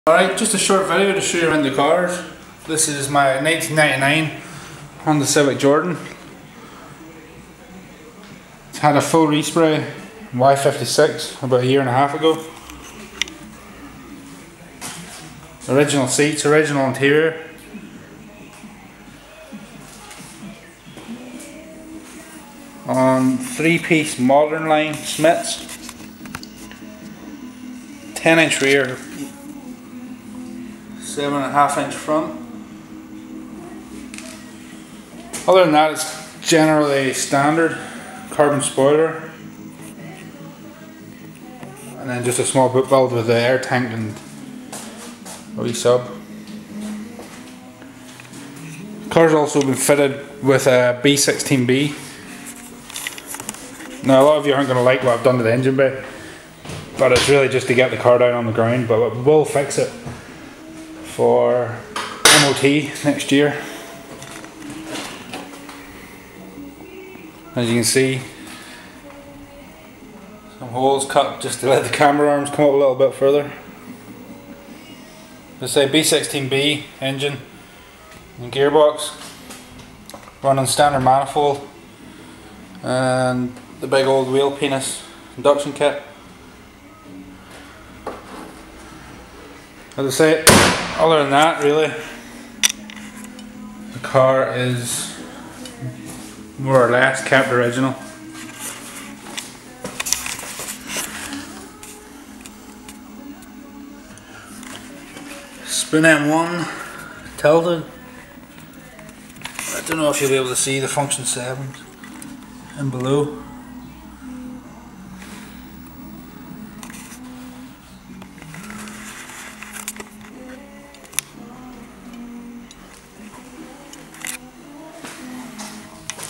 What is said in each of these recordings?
Alright, just a short video to show you around the cars. This is my 1999 Honda Civic Jordan. It's had a full respray Y56 about a year and a half ago. Original seats, original interior. On 3-piece modern line Smiths. 10-inch rear, 7.5-inch front. Other than that, it's generally standard carbon spoiler, and then just a small boot build with the air tank and a wee sub. The car's also been fitted with a B16B. Now a lot of you aren't going to like what I've done to the engine bay, but it's really just to get the car down on the ground, but we'll fix it for MOT next year. As you can see, some holes cut just to let the camera arms come up a little bit further. It's a B16B engine and gearbox, running standard manifold, and the big old wheel penis induction kit. As I say, other than that, really, the car is more or less kept original. Spoon M1 tilted. I don't know if you'll be able to see the function 7s and below.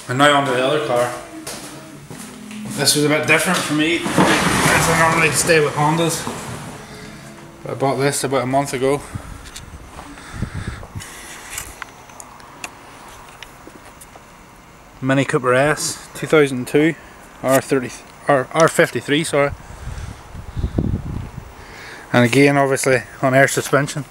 And now on to the other car. This was a bit different for me, as I normally stay with Hondas. But I bought this about a month ago. Mini Cooper S, 2002, R53, sorry. And again, obviously on air suspension.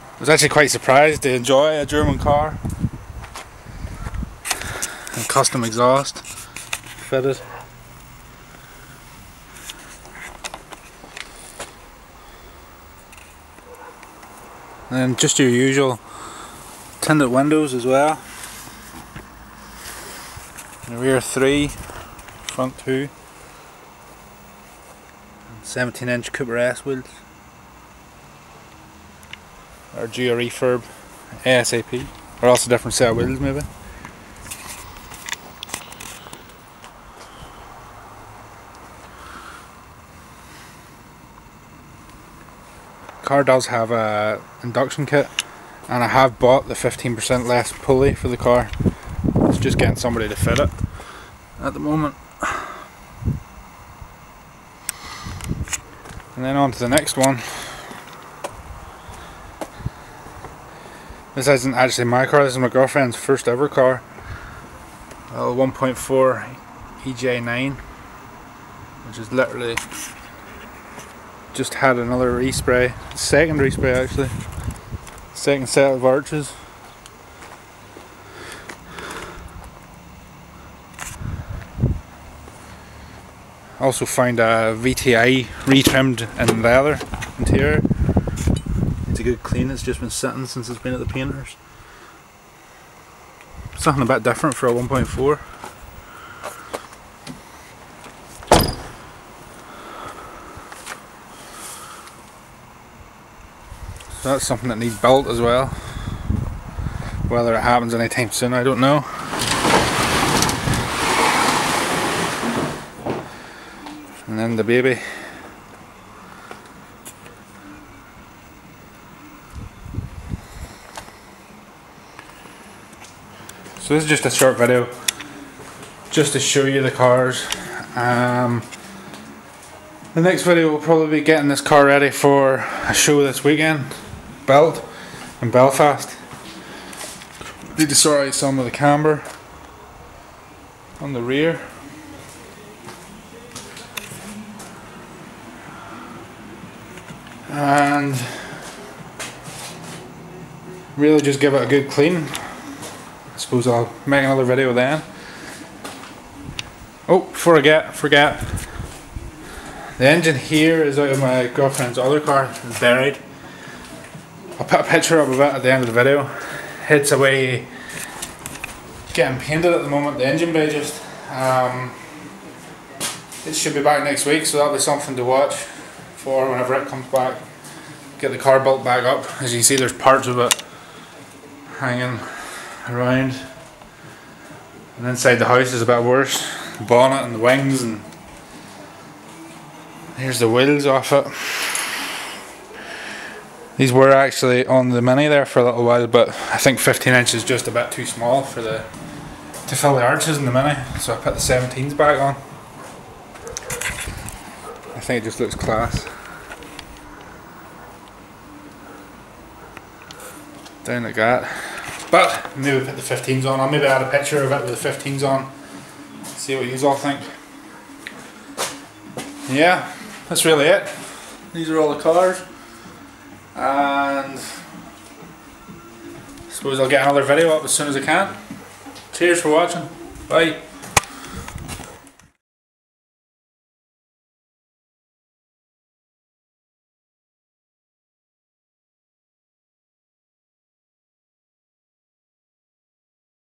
I was actually quite surprised to enjoy a German car. And custom exhaust fitted. And then just your usual tinted windows as well. The rear 3, front 2. 17-inch Cooper S wheels. Or due a refurb ASAP, or else a different set of wheels maybe. Car does have a induction kit, and I have bought the 15% less pulley for the car. It's just getting somebody to fit it at the moment. And then on to the next one. This isn't actually my car, this is my girlfriend's first ever car. A 1.4 EJ9, which is literally just had another respray, second respray actually, second set of arches. Also found a VTI retrimmed in leather interior. It's a good clean, it's just been sitting since it's been at the painters. Something a bit different for a 1.4. So that's something that needs built as well. Whether it happens anytime soon, I don't know. And then the baby. So this is just a short video, just to show you the cars. The next video will probably be getting this car ready for a show this weekend, built in Belfast. Need to sort out some of the camber on the rear. and really just give it a good clean. I suppose I'll make another video then. Oh, before I forget, the engine here is out of my girlfriend's other car, it's buried. I'll put a picture up of it at the end of the video. It's away getting painted at the moment, the engine bay just. It should be back next week, so that'll be something to watch for whenever it comes back. Get the car built back up. As you can see, there's parts of it hanging around. And inside the house is a bit worse. The bonnet and the wings, and here's the wheels off it. These were actually on the Mini there for a little while, but I think 15 inch is just a bit too small for to fill the arches in the Mini, so I put the 17s back on. I think it just looks class. Down like that. But maybe put the 15s on. I'll maybe add a picture of it with the 15s on. See what you all think. Yeah, that's really it. These are all the cars. And I suppose I'll get another video up as soon as I can. Cheers for watching. Bye.